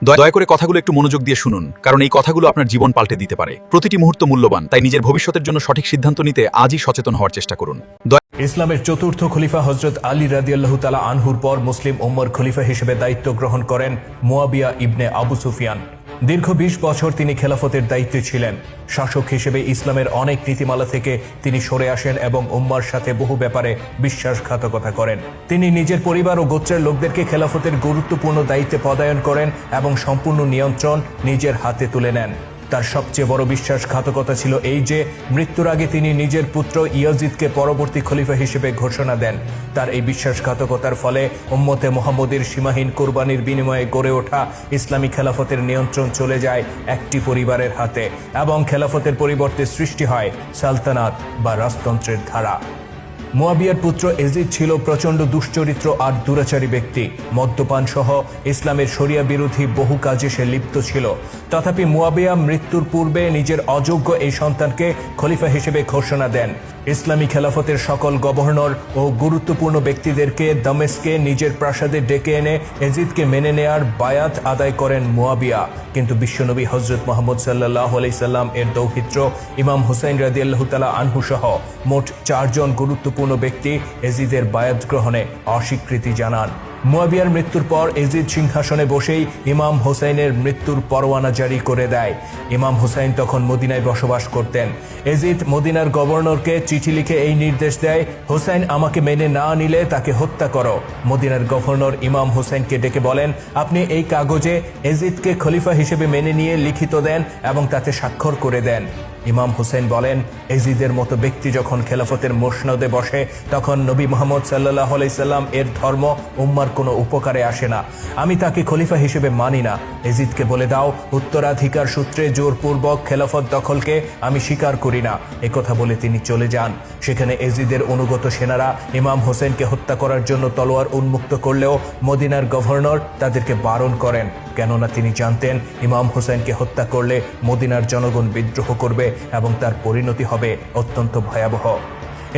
দয়া করে কথাগুলো একটু মনোযোগ দিয়ে শুনুন, কারণ এই কথাগুলো আপনার জীবন পাল্টে দিতে পারে। প্রতিটি মুহূর্ত মূল্যবান, তাই নিজের ভবিষ্যতের জন্য সঠিক সিদ্ধান্ত নিতে আজই সচেতন হওয়ার চেষ্টা করুন। ইসলামের চতুর্থ খলিফা হযরত আলী রাদিয়াল্লাহু তাআলা আনহুর পর মুসলিম উম্মার খলিফা হিসেবে দায়িত্ব গ্রহণ করেন মুয়াবিয়া ইবনে আবু সুফিয়ান। দীর্ঘ ২০ বছর তিনি খেলাফতের দায়িত্বে ছিলেন। শাসক হিসেবে ইসলামের অনেক নীতিমালা থেকে তিনি সরে আসেন এবং উম্মার সাথে বহু ব্যাপারে বিশ্বাসঘাতকতা করেন। তিনি নিজের পরিবার ও গোত্রের লোকদেরকে খেলাফতের গুরুত্বপূর্ণ দায়িত্বে পদায়ন করেন এবং সম্পূর্ণ নিয়ন্ত্রণ নিজের হাতে তুলে নেন। তার সবচেয়ে বড় বিশ্বাসঘাতকতা ছিল এই যে মৃত্যুর আগে তিনি নিজের পুত্র ইয়াজিদকে পরবর্তী খলিফা হিসেবে ঘোষণা দেন। তার এই বিশ্বাসঘাতকতার ফলে উম্মতে মুহাম্মদের সীমাহীন কোরবানির বিনিময়ে গড়ে ওঠা ইসলামী খেলাফতের নিয়ন্ত্রণ চলে যায় একটি পরিবারের হাতে এবং খেলাফতের পরিবর্তে সৃষ্টি হয় সালতানাত বা রাজতন্ত্রের ধারা। মুয়াবিয়ার পুত্র এজিদ ছিল প্রচণ্ড দুশ্চরিত্র আর দুরাচারী ব্যক্তি। মদ্যপান সহ ইসলামের শরিয়া বিরোধী বহু কাজে সে লিপ্ত ছিল। তথাপি মুয়াবিয়া মৃত্যুর পূর্বে নিজের অযোগ্য এই সন্তানকে খলিফা হিসেবে ঘোষণা দেন। ইসলামী খেলাফতের সকল গভর্নর ও গুরুত্বপূর্ণ ব্যক্তিদেরকে দামেস্কে নিজের প্রাসাদে ডেকে এনে এজিদকে মেনে নেয়ার বায়াত আদায় করেন মুয়াবিয়া। কিন্তু বিশ্বনবী হযরত মুহাম্মদ সাল্লাল্লাহু আলাইহি সাল্লাম এর দৌহিত্র ইমাম হুসাইন রাদিয়াল্লাহু তাআলা আনহু সহ মোট ৪ জন গুরুত্বপূর্ণ ব্যক্তি এজিদের বায়াত গ্রহণে অস্বীকৃতি জানান। মুয়াবিয়ার মৃত্যুর পর এজিদ সিংহাসনে বসেই ইমাম হোসাইনের মৃত্যুর পরোয়ানা জারি করে দেয়। ইমাম হোসাইন তখন মদিনায় বসবাস করতেন। এজিদ মদিনার গভর্নরকে চিঠি লিখে এই নির্দেশ দেয়, হোসাইন আমাকে মেনে না নিলে তাকে হত্যা করো। মদিনার গভর্নর ইমাম হোসাইনকে ডেকে বলেন, আপনি এই কাগজে এজিদকে খলিফা হিসেবে মেনে নিয়ে লিখিত দেন এবং তাতে স্বাক্ষর করে দেন। ইমাম হোসেন বলেন, এজিদের মতো ব্যক্তি যখন খেলাফতের মসনদে বসে তখন নবী মুহাম্মদ সাল্লাল্লাহু আলাইহি সাল্লাম এর ধর্ম উম্মার কোনো উপকারে আসে না। আমি তাকে খলিফা হিসেবে মানি না। এজিদকে বলে দাও, উত্তরাধিকার সূত্রে জোরপূর্বক খেলাফত দখলকে আমি স্বীকার করি না। একথা বলে তিনি চলে যান। সেখানে এজিদের অনুগত সেনারা ইমাম হোসেনকে হত্যা করার জন্য তলোয়ার উন্মুক্ত করলেও মদিনার গভর্নর তাদেরকে বারণ করেন, কেননা তিনি জানতেন ইমাম হোসেনকে হত্যা করলে মদিনার জনগণ বিদ্রোহ করবে এবং তার পরিণতি হবে অত্যন্ত ভয়াবহ।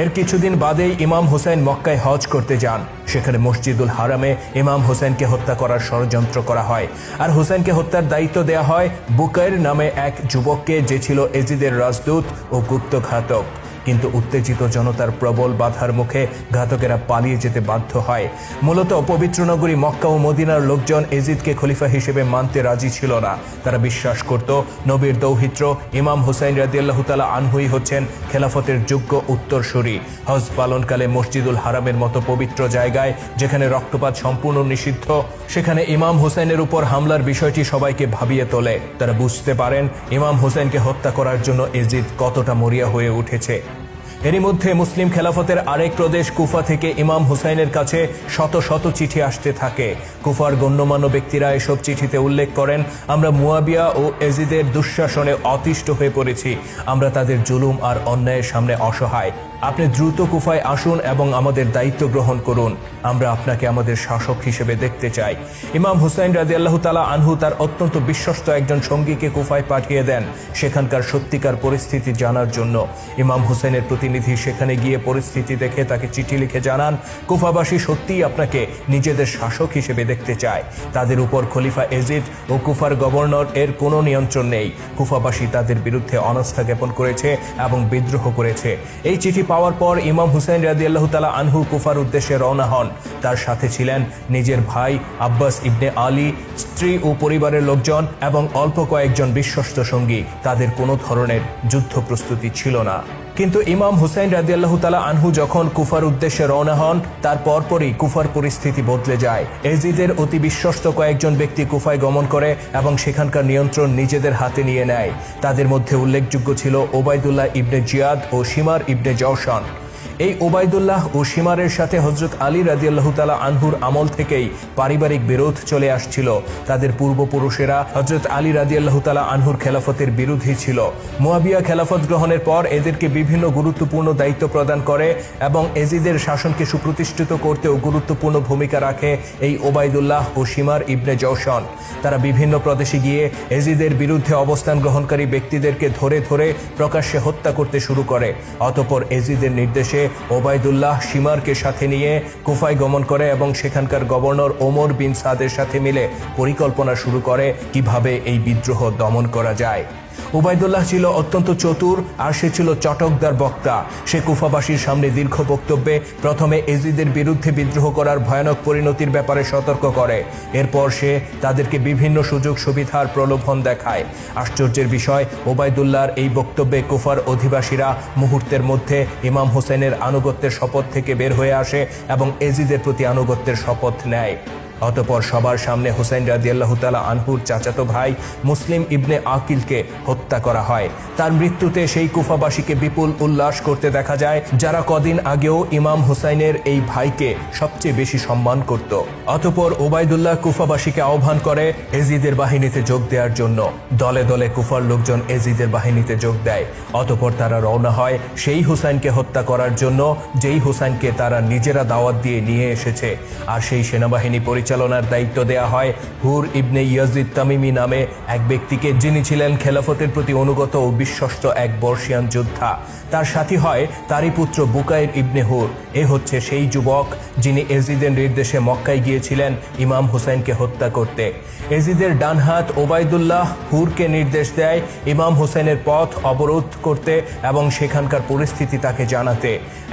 এর কিছুদিন বাদেই ইমাম হোসেন মক্কায় হজ করতে যান। সেখানে মসজিদুল হারামে ইমাম হোসেনকে হত্যা করার ষড়যন্ত্র করা হয় আর হোসেনকে হত্যার দায়িত্ব দেয়া হয় বুকাইর নামে এক যুবককে, যে ছিল এজিদের রাজদূত ও গুপ্তঘাতক। কিন্তু উত্তেজিত জনতার প্রবল বাধার মুখে ঘাতকেরা পালিয়ে যেতে বাধ্য হয়। মূলত পবিত্র নগরী মক্কা ও মদিনার লোকজন এজিদকে খলিফা হিসেবে মানতে রাজি ছিল না। তারা বিশ্বাস করত নবীর দৌহিত্র ইমাম হুসাইন রাদিয়াল্লাহু তাআলা আনহুই হচ্ছেন খেলাফতের যোগ্য উত্তরসূরি। হজ পালনকালে মসজিদুল হারামের মতো পবিত্র জায়গায় যেখানে রক্তপাত সম্পূর্ণ নিষিদ্ধ, সেখানে ইমাম হুসাইনের উপর হামলার বিষয়টি সবাইকে ভাবিয়ে তোলে। তারা বুঝতে পারেন ইমাম হুসাইনকে হত্যা করার জন্য এজিদ কতটা মরিয়া হয়ে উঠেছে। এরই মধ্যে মুসলিম খেলাফতের আরেক প্রদেশ কুফা থেকে ইমাম হুসাইনের কাছে শত শত চিঠি আসতে থাকে। কুফার গণ্যমান্য ব্যক্তিরা এসব চিঠিতে উল্লেখ করেন, আমরা মুয়াবিয়া ও এজিদের দুঃশাসনে অতিষ্ঠ হয়ে পড়েছি। আমরা তাদের জুলুম আর অন্যায়ের সামনে অসহায়। আপনি দ্রুত কুফায় আসুন এবং আমাদের দায়িত্ব গ্রহণ করুন। আমরা আপনাকে আমাদের শাসক হিসেবে দেখতে চাই। ইমাম হুসাইন রাদিয়াল্লাহু তাআলা আনহু তার অত্যন্ত বিশ্বস্ত একজন সঙ্গীকে কুফায় পাঠিয়ে দেন সেখানকার সত্যিকার পরিস্থিতি জানার জন্য। ইমাম হুসাইনের প্রতিনিধি সেখানে গিয়ে পরিস্থিতি দেখে তাকে চিঠি লিখে জানান, কুফাবাসী সত্যিই আপনাকে নিজেদের শাসক হিসেবে দেখতে চায়। তাদের উপর খলিফা এজিদ ও কুফার গভর্নর এর কোনো নিয়ন্ত্রণ নেই। কুফাবাসী তাদের বিরুদ্ধে অনাস্থা জ্ঞাপন করেছে এবং বিদ্রোহ করেছে। এই চিঠি পাওয়ার পর ইমাম হুসাইন রাদিয়াল্লাহু তাআলা আনহু কুফার উদ্দেশ্যে রওনা হন। তার সাথে ছিলেন নিজের ভাই আব্বাস ইবনে আলী, স্ত্রী ও পরিবারের লোকজন এবং অল্প কয়েকজন বিশ্বস্ত সঙ্গী। তাদের কোনো ধরনের যুদ্ধ প্রস্তুতি ছিল না। কিন্তু ইমাম হুসাইন রাদিয়াল্লাহু তাআলা আনহু যখন কুফার উদ্দেশ্যে রওনা হন তার পরপরই কুফার পরিস্থিতি বদলে যায়। এজিদের অতি বিশ্বস্ত কয়েকজন ব্যক্তি কুফায় গমন করে এবং সেখানকার নিয়ন্ত্রণ নিজেদের হাতে নিয়ে নেয়। তাদের মধ্যে উল্লেখযোগ্য ছিল ওবায়দুল্লাহ ইবনে জিয়াদ ও শিমার ইবনে জওশান। এই ওবায়দুল্লাহ ও শিমারের সাথে হযরত আলী রাদিয়াল্লাহু তাআলা আনহুর আমল থেকেই পারিবারিক বিরোধ চলে আসছিল। তাদের পূর্বপুরুষেরা হযরত আলী রাদিয়াল্লাহু তাআলা আনহুর খেলাফতের বিরোধী ছিল। মুয়াবিয়া খেলাফত গ্রহণের পর এদেরকে বিভিন্ন গুরুত্বপূর্ণ দায়িত্ব প্রদান করে এবং এজিদের শাসনকে সুপ্রতিষ্ঠিত করতেও গুরুত্বপূর্ণ ভূমিকা রাখে এই ওবায়দুল্লাহ ও শিমার ইবনে জওশান। তারা বিভিন্ন প্রদেশে গিয়ে এজিদের বিরুদ্ধে অবস্থান গ্রহণকারী ব্যক্তিদেরকে ধরে ধরে প্রকাশ্যে হত্যা করতে শুরু করে। অতঃপর এজিদের নির্দেশে ওবায়দুল্লাহ শিমারকে সাথে নিয়ে কুফায় গমন করে এবং সেখানকার গভর্নর ওমর বিন সাদের সাথে মিলে পরিকল্পনা শুরু করে কিভাবে এই বিদ্রোহ দমন করা যায়। ওবায়দুল্লাহ ছিল অত্যন্ত চতুর আর সে ছিল চটকদার বক্তা। সে কুফাবাসীর সামনে দীর্ঘ বক্তব্যে প্রথমে এজিদের বিরুদ্ধে বিদ্রোহ করার ভয়ানক পরিণতির ব্যাপারে সতর্ক করে। এরপর সে তাদেরকে বিভিন্ন সুযোগ সুবিধার প্রলোভন দেখায়। আশ্চর্যের বিষয়, ওবায়দুল্লাহর এই বক্তব্যে কুফার অধিবাসীরা মুহূর্তের মধ্যে ইমাম হোসেনের আনুগত্যের শপথ থেকে বের হয়ে আসে এবং এজিদের প্রতি আনুগত্যের শপথ নেয়। অতঃপর সবার সামনে হুসাইন রাদিয়াল্লাহু তাআলা আনহুর চাচাতো ভাই মুসলিম ইবনে আকিলকে হত্যা করা হয়। তার মৃত্যুতে সেই কুফাবাসীকে বিপুল উল্লাস করতে দেখা যায়, যারা কদিন আগেও ইমাম হুসাইনের এই ভাইকে সবচেয়ে বেশি সম্মান করত। অতঃপর ওবায়দুল্লাহ কুফাবাসীকে আহ্বান করে এজিদের বাহিনীতে যোগ দেওয়ার জন্য। দলে দলে কুফার লোকজন এজিদের বাহিনীতে যোগ দেয়। অতঃপর তারা রওনা হয় সেই হুসাইনকে হত্যা করার জন্য, যেই হুসাইনকে তারা নিজেরা দাওয়াত দিয়ে নিয়ে এসেছে। আর সেই সেনাবাহিনী পরিচালনার দায়িত্ব দেয়া হয় হুর ইবনে ইয়াজিদ তামিমি নামে এক ব্যক্তিকে, যিনি ছিলেন খেলাফতের প্রতি অনুগত ও বিশ্বস্ত এক বর্ষিয়ান যোদ্ধা। তার সাথী হয় তারই পুত্র বুকাইর ইবনে হুর। এ হচ্ছে সেই যুবক যিনি এজিদের নির্দেশে মক্কায় গিয়েছিলেন ইমাম হুসাইনকে হত্যা করতে। এজিদের ডানহাত ওবায়দুল্লাহ হুরকে নির্দেশ দেয় ইমাম হুসাইনের পথ অবরোধ করতে এবং সেখানকার পরিস্থিতি তাকে জানাতে।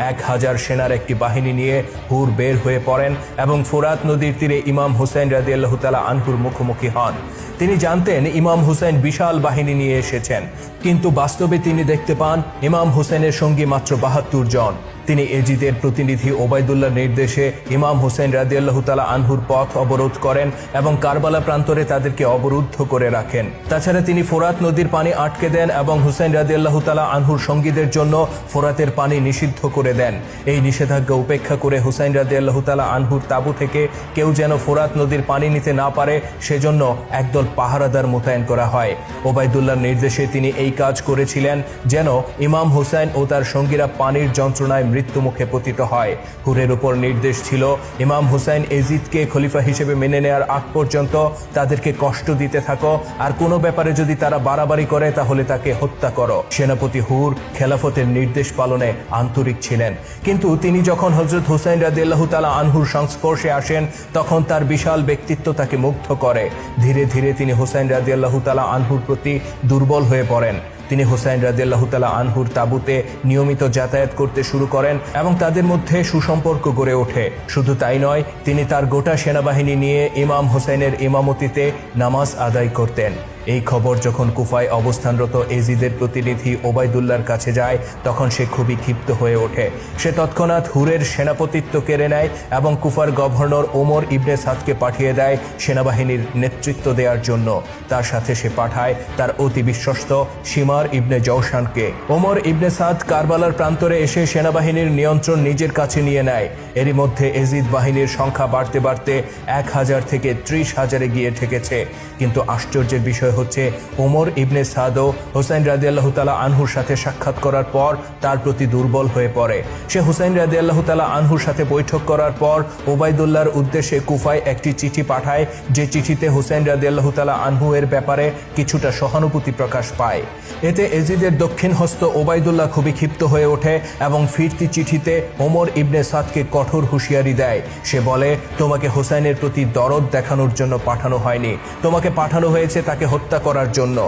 1000 সেনার একটি বাহিনী নিয়ে হুর বের হয়ে পড়েন এবং ফোরাত নদীর তীরে ইমাম হুসাইন রাদিয়াল্লাহু তাআলা আনহুর মুখোমুখি হন। তিনি জানতেন ইমাম হুসাইন বিশাল বাহিনী নিয়ে এসেছেন, কিন্তু বাস্তবে তিনি দেখতে পান ইমাম হুসাইনের সঙ্গী মাত্র 72 জন। তিনি এজিদের প্রতিনিধি ওবায়দুল্লাহর নির্দেশে ইমাম হুসাইন রাদিয়াল্লাহু তাআলা আনহুর পথ অবরোধ করেন এবং কারবালা প্রান্তরে তাদেরকে অবরুদ্ধ করে রাখেন। তাছাড়া তিনি ফোরাত নদীর পানি আটকে দেন এবং হুসাইন রাদিয়াল্লাহু তাআলা আনহুর সঙ্গীদের জন্য ফোরাতের পানি নিষিদ্ধ করে দেন। এই নিষেধাজ্ঞা উপেক্ষা করে হুসাইন রাদিয়াল্লাহু তাআলা আনহুর তাঁবু থেকে কেউ যেন ফোরাত নদীর পানি নিতে না পারে, সেজন্য একদল পাহারাদার মোতায়েন করা হয়। ওবায়দুল্লাহর নির্দেশে তিনি এই কাজ করেছিলেন যেন ইমাম হুসাইন ও তার সঙ্গীরা পানির যন্ত্রণায় মৃত্যুমুখে পতিত হয়। হুরের উপর নির্দেশ ছিল ইমাম হুসাইন এজিদকে খলিফা হিসেবে মেনে নেয়ার আগ পর্যন্ত তাদেরকে কষ্ট দিতে থাকো, আর কোনো ব্যাপারে যদি তারা বাড়াবাড়ি করে তাহলে তাকে হত্যা করো। সেনাপতি হুর খেলাফতের নির্দেশ পালনে আন্তরিক ছিলেন, কিন্তু তিনি যখন হযরত হুসাইন রাদিয়াল্লাহু তাআলা আনহুর সংস্পর্শে আসেন তখন তার বিশাল ব্যক্তিত্ব তাকে মুগ্ধ করে। ধীরে ধীরে তিনি হুসাইন রাদিয়াল্লাহু তাআলা আনহুর প্রতি দুর্বল হয়ে পড়েন। তিনি হুসাইন রাদিয়াল্লাহু তাআলা আনহুর তাঁবুতে নিয়মিত যাতায়াত করতে শুরু করেন এবং তাদের মধ্যে সুসম্পর্ক গড়ে ওঠে। শুধু তাই নয়, তিনি তার গোটা সেনাবাহিনী নিয়ে ইমাম হুসাইনের ইমামতিতে নামাজ আদায় করতেন। এই খবর যখন কুফায় অবস্থানরত এজিদের প্রতিনিধি ওবায়দুল্লাহর কাছে যায় তখন সে খুবই ক্ষিপ্ত হয়ে ওঠে। সে তৎক্ষণাৎ হুরের সেনাপতিত্ব কেড়ে নেয় এবং কুফার গভর্নর ওমর ইবনে সাদকে পাঠিয়ে দেয় সেনাবাহিনীর নেতৃত্ব দেওয়ার জন্য। তার সাথে সে পাঠায় তার অতি বিশ্বস্ত শিমার ইবনে জওশানকে। ওমর ইবনে সাদ কারবালার প্রান্তরে এসে সেনাবাহিনীর নিয়ন্ত্রণ নিজের কাছে নিয়ে নেয়। এরই মধ্যে এজিদ বাহিনীর সংখ্যা বাড়তে বাড়তে 1000 থেকে 30,000-এ গিয়ে ঠেকেছে। কিন্তু আশ্চর্যের বিষয় হচ্ছে ওমর ইবনে সাদও হুসাইন রাদিয়াল্লাহু তাআলা আনহুর সাথে সাক্ষাৎ করার পর তার প্রতি দুর্বল হয়ে পড়ে। সে হুসাইন রাদিয়াল্লাহু তাআলা আনহুর সাথে বৈঠক করার পর ওবায়দুল্লাহর উদ্দেশ্যে কুফায় একটি চিঠি পাঠায়, যে চিঠিতে হুসাইন রাদিয়াল্লাহু তাআলা আনহু এর ব্যাপারে কিছুটা সহানুভূতি প্রকাশ পায়। এতে এজিদের দক্ষিণ হস্ত ওবায়দুল্লাহ খুবই ক্ষিপ্ত হয়ে ওঠে এবং ফিরতি চিঠিতে ওমর ইবনে সাদকে কঠোর হুঁশিয়ারি দেয়। সে বলে, তোমাকে হুসাইনের প্রতি দরদ দেখানোর জন্য পাঠানো হয়নি, তোমাকে পাঠানো হয়েছে তাকে হত্যা করার জন্য।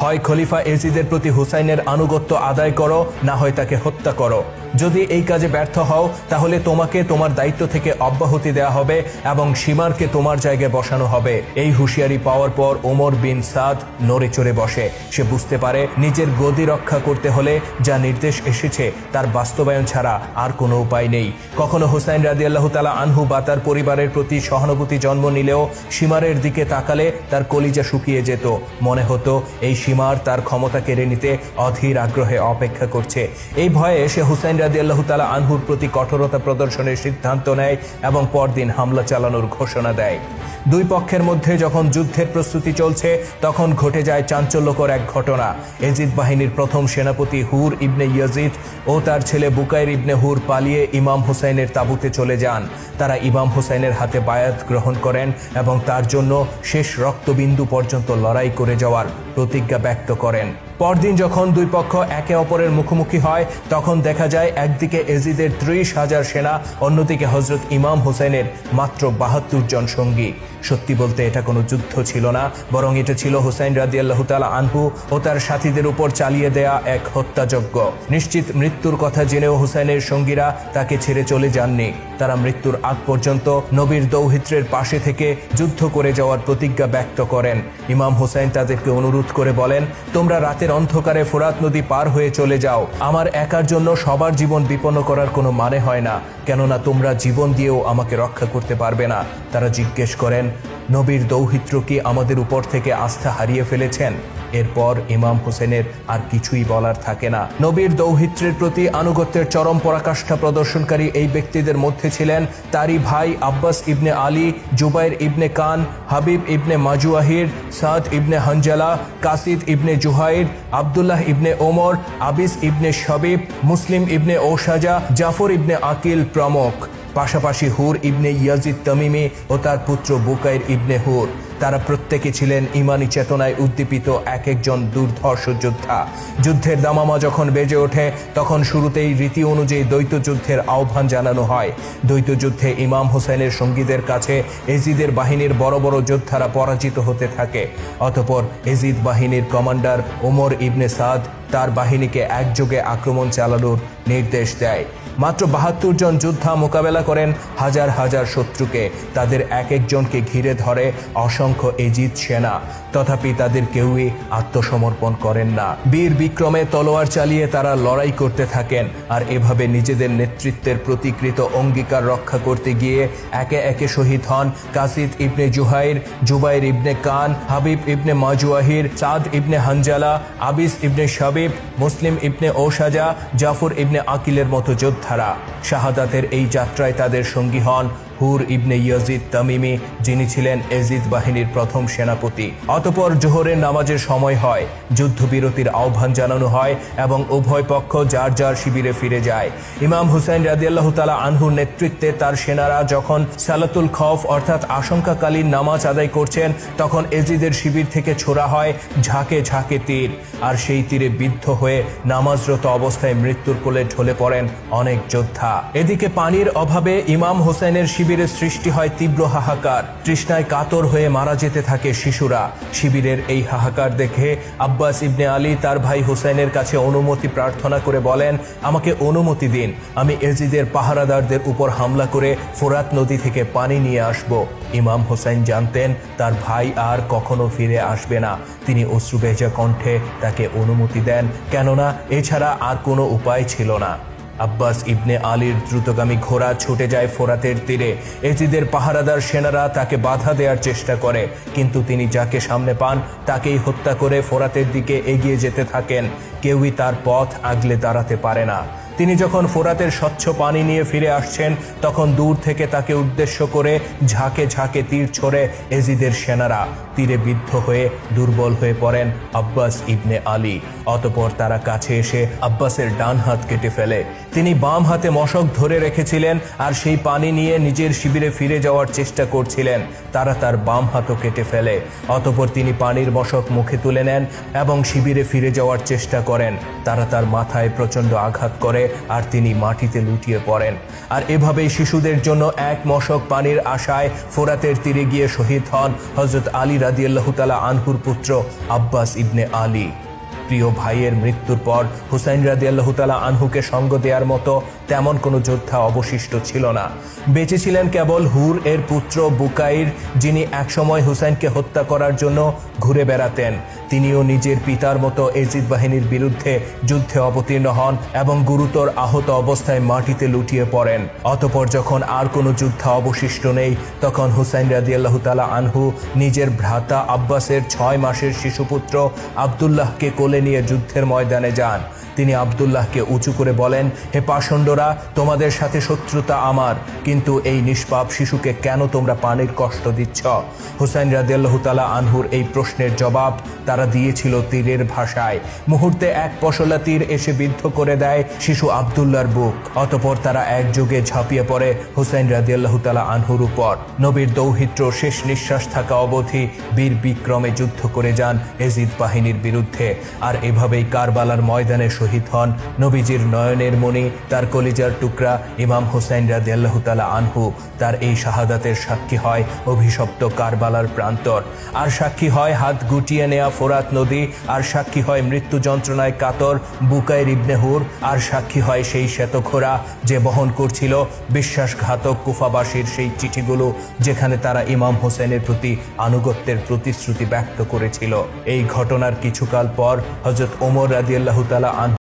হয় খলিফা এজিদের প্রতি হুসাইনের আনুগত্য আদায় করো, না হয় তাকে হত্যা করো। যদি এই কাজে ব্যর্থ হও তাহলে তোমাকে তোমার দায়িত্ব থেকে অব্যাহতি দেওয়া হবে এবং শিমারকে তোমার জায়গায় বসানো হবে। এই হুঁশিয়ারি পাওয়ার পর ওমর বিন সাদ নড়ে চড়ে বসে। সে বুঝতে পারে নিজের গদি রক্ষা করতে হলে যা নির্দেশ এসেছে তার বাস্তবায়ন ছাড়া আর কোনো উপায় নেই। কখনো হুসাইন রাদিয়াল্লাহু তাআলা আনহু বা তার পরিবারের প্রতি সহানুভূতি জন্ম নিলেও শিমারের দিকে তাকালে তার কলিজা শুকিয়ে যেত। মনে হতো এই শিমার তার ক্ষমতা কেড়ে নিতে অধীর আগ্রহে অপেক্ষা করছে। এই ভয়ে সে হুসাইন রাদিয়াল্লাহু তাআলা আনহুর প্রতি কঠোরতা প্রদর্শনের সিদ্ধান্ত নেয় এবং পরদিন হামলা চালানোর ঘোষণা দেয়। দুই পক্ষের মধ্যে যখন যুদ্ধের প্রস্তুতি চলছে তখন ঘটে যায় চাঞ্চল্যকর এক ঘটনা। এজিদ বাহিনীর প্রথম সেনাপতি হুর ইবনে ইয়াজিদ ও তার ছেলে বুকাইর ইবনে হুর পালিয়ে ইমাম হুসাইনের তাঁবুতে চলে যান। তারা ইমাম হুসাইনের হাতে বায়াত গ্রহণ করেন এবং তার জন্য শেষ রক্তবিন্দু পর্যন্ত লড়াই করে যাওয়ার প্রতিজ্ঞা প্রতিজ্ঞা ব্যক্ত করেন। পরদিন যখন দুই পক্ষ একে অপরের মুখোমুখি হয় তখন দেখা যায় একদিকে এজিদের 30,000 সেনা, অন্যদিকে হজরত ইমাম হোসেনের মাত্র 72 জন সঙ্গী। সত্যি বলতে এটা কোনো যুদ্ধ ছিল না, বরং এটা ছিল হুসাইন রাদিয়াল্লাহু তাআলা আনহু ও তার সাথীদের উপর চালিয়ে দেয়া এক হত্যাযজ্ঞ। নিশ্চিত মৃত্যুর কথা জেনেও হুসাইনের সঙ্গীরা তাকে ছেড়ে চলে যাননি। তারা মৃত্যুর আগ পর্যন্ত নবীর দৌহিত্রের পাশে থেকে যুদ্ধ করে যাওয়ার প্রতিজ্ঞা ব্যক্ত করেন। ইমাম হোসেন তাদেরকে অনুরোধ করে বলেন, তোমরা রাতের অন্ধকারে ফোরাত নদী পার হয়ে চলে যাও। আমার একার জন্য সবার জীবন বিপন্ন করার কোনো মানে হয় না, কেননা তোমরা জীবন দিয়েও আমাকে রক্ষা করতে পারবে না। তারা জিজ্ঞেস করেন, নবীর দৌহিত্র কি আমাদের উপর থেকে আস্থা হারিয়ে ফেলেছেন? এরপর ইমাম হোসেনের আর কিছুই বলার থাকে না। নবীর দৌহিত্রের প্রতি আনুগত্যের চরম পরাকাষ্ঠা প্রদর্শনকারী এই ব্যক্তিদের মধ্যে ছিলেন তারই ভাই আব্বাস ইবনে আলী, জুবাইর ইবনে কান, হাবিব ইবনে মাজুয়াহির, সাদ ইবনে হানজালা, কাসিদ ইবনে জুহাইর, আব্দুল্লাহ ইবনে ওমর, আবিস ইবনে শবিব, মুসলিম ইবনে ওশাজা, জাফর ইবনে আকিল প্রমুখ। পাশাপাশি হুর ইবনে ইয়াজিদ তামিমি ও তার পুত্র বুকাইর ইবনে হুর। তারা প্রত্যেকে ছিলেন ইমানি চেতনায় উদ্দীপিত এক একজন দুর্ধর্ষ যোদ্ধা। যুদ্ধের দামামা যখন বেজে ওঠে তখন শুরুতেই রীতি অনুযায়ী দ্বৈত যুদ্ধের আহ্বান জানানো হয়। দ্বৈত যুদ্ধে ইমাম হোসেনের সঙ্গীদের কাছে এজিদের বাহিনীর বড় বড় যোদ্ধারা পরাজিত হতে থাকে। অতঃপর এজিদ বাহিনীর কমান্ডার ওমর ইবনে সাদ তার বাহিনীকে একযোগে আক্রমণ চালানোর নির্দেশ দেয়। মাত্র 72 জন যোদ্ধা মোকাবেলা করেন হাজার হাজার শত্রুকে। তাদের এক একজনকে ঘিরে ধরে অসংখ্য এজিদ সেনা, তথাপি তাদের কেউই আত্মসমর্পণ করেন না। বীর বিক্রমে তলোয়ার চালিয়ে তারা লড়াই করতে থাকেন, আর এভাবে নিজেদের নেতৃত্বের প্রতিকৃত অঙ্গীকার রক্ষা করতে গিয়ে একে একে শহীদ হন কাসিদ ইবনে জুহাইর, জুবাইর ইবনে কান, হাবিব ইবনে মাজুয়াহির, সাদ ইবনে হানজালা, আবিস ইবনে শবিব, মুসলিম ইবনে ওশাজা, জাফর ইবনে আকিলের মতো যোদ্ধারা। শাহাদাতের এই যাত্রায় তাদের সঙ্গী হন হুর ইবনে ইয়াজিদ তামিমি, যিনি ছিলেন এজিদ বাহিনীর প্রথম সেনাপতি। অতঃপর জোহরের নামাজের সময় হয়, যুদ্ধবিরতির আহ্বান জানানো হয় এবং উভয় পক্ষ যার যার শিবিরে ফিরে যায়। ইমাম হুসাইন রাদিয়াল্লাহু তাআলা আনহুর নেতৃত্বে তার সেনারা যখন সালাতুল খৌফ অর্থাৎ আশঙ্কাকালীন নামাজ আদায় করছেন তখন এজিদের শিবির থেকে ছোড়া হয় ঝাঁকে ঝাঁকে তীর, আর সেই তীরে বিদ্ধ হয়ে নামাজরত অবস্থায় মৃত্যুর কোলে ঢলে পড়েন অনেক যোদ্ধা। এদিকে পানির অভাবে ইমাম হোসেনের শিবিরে সৃষ্টি হয় তীব্র হাহাকার। তৃষ্ণায় কাতর হয়ে মারা যেতে থাকে শিশুরা। শিবিরের এই হাহাকার দেখে আব্বাস ইবনে আলী তার ভাই হোসেনের কাছে অনুমতি প্রার্থনা করে বলেন, আমাকে অনুমতি দিন, আমি এজিদের পাহারাদারদের উপর হামলা করে ফোরাত নদী থেকে পানি নিয়ে আসব। ইমাম হোসেন জানতেন তার ভাই আর কখনো ফিরে আসবে না। তিনি অশ্রুভেজা কণ্ঠে তাকে অনুমতি দেন, কেননা এছাড়া আর কোনো উপায় ছিল না। আব্বাস ইবনে আলীর দ্রুতগামী ঘোড়া ছুটে যায় ফোরাতের তীরে। এজিদের পাহারাদার সেনারা তাকে বাধা দেওয়ার চেষ্টা করে, কিন্তু তিনি যাকে সামনে পান তাকেই হত্যা করে ফোরাতের দিকে এগিয়ে যেতে থাকেন। কেউই তার পথ আগলে দাঁড়াতে পারে না। তিনি যখন ফোরাতের স্বচ্ছ পানি নিয়ে ফিরে আসছেন তখন দূর থেকে তাকে উদ্দেশ্য করে ঝাঁকে ঝাঁকে তীর ছোড়ে এজিদের সেনারা। তীরে বিদ্ধ হয়ে দুর্বল হয়ে পড়েন আব্বাস ইবনে আলী। অতঃপর তারা কাছে এসে আব্বাসের ডান হাত কেটে ফেলে। তিনি বাম হাতে মশক ধরে রেখেছিলেন আর সেই পানি নিয়ে নিজের শিবিরে ফিরে যাওয়ার চেষ্টা করছিলেন। তারা তার বাম হাতও কেটে ফেলে। অতঃপর তিনি পানির মশক মুখে তুলে নেন এবং শিবিরে ফিরে যাওয়ার চেষ্টা করেন। তারা তার মাথায় প্রচণ্ড আঘাত করে আর তিনি মাটিতে লুটিয়ে পড়েন। আর এভাবেই শিশুদের জন্য এক মশক পানির আশায় ফোরাতের তীরে গিয়ে শহীদ হন হযরত আলী রাদিয়াল্লাহু তাআলা আনহুর পুত্র আব্বাস ইবনে আলী। প্রিয় ভাইয়ের মৃত্যুর পর হুসাইন রাদিয়াল্লাহু তাআলা আনহুকে সঙ্গ দেওয়ার মতো তেমন কোনো যোদ্ধা অবশিষ্ট ছিল না। বেঁচে ছিলেন কেবল হুর এর পুত্র বুকাইর, যিনি একসময় হুসাইনকে হত্যা করার জন্য ঘুরে বেড়াতেন। তিনিও নিজের পিতার মতো এজিদ বাহিনীর বিরুদ্ধে যুদ্ধে অবতীর্ণ হন এবং গুরুতর আহত অবস্থায় মাটিতে লুটিয়ে পড়েন। অতঃপর যখন আর কোনো যোদ্ধা অবশিষ্ট নেই তখন হুসাইন রাদিয়াল্লাহু তাআলা আনহু নিজের ভ্রাতা আব্বাসের 6 মাসের শিশুপুত্র আব্দুল্লাহকে কোলে নিয়ে যুদ্ধের ময়দানে যান। তিনি আব্দুল্লাহকে উঁচু করে বলেন, হে পাষণ্ডরা, তোমাদের সাথে শত্রুতা আমার, কিন্তু এই নিষ্পাপ শিশুকে কেন তোমরা পানির কষ্ট দিচ্ছ? হুসাইন রাদিয়াল্লাহু তাআলা আনহুর এই প্রশ্নের জবাব তারা দিয়েছিল তীরের ভাষায়। মুহূর্তে এক পশলা তীর এসে বিদ্ধ করে দেয় শিশু আব্দুল্লাহর বুক। অতঃপর তারা একযোগে ঝাঁপিয়ে পড়ে হুসাইন রাদিয়াল্লাহু তাআলা আনহুর উপর। নবীর দৌহিত্র শেষ নিঃশ্বাস থাকা অবধি বীর বিক্রমে যুদ্ধ করে যান এজিদ বাহিনীর বিরুদ্ধে। আর এভাবেই কারবালার ময়দানে শহীদ হন নবীজির নয়নের মণি, তার কলিজার টুকরা ইমাম হুসাইন রাদিয়াল্লাহু তাআলা আনহু। তার এই শাহাদাতের সাক্ষী হয় অভিশপ্ত কারবালার প্রান্তর, আর সাক্ষী হয় হাত গুটিয়ে নেয়া ফোরাত নদী, আর সাক্ষী হয় মৃত্যু যন্ত্রণায় কাতর বুকাইর ইবনে হুর, আর সাক্ষী হয় সেই শ্বেতঘোড়া যে বহন করছিল বিশ্বাসঘাতক কুফাবাসীর সেই চিঠিগুলো, যেখানে তারা ইমাম হোসেনের প্রতি আনুগত্যের প্রতিশ্রুতি ব্যক্ত করেছিল। এই ঘটনার কিছুকাল পর হযরত ওমর রাদিয়াল্লাহু তাআলা আনহু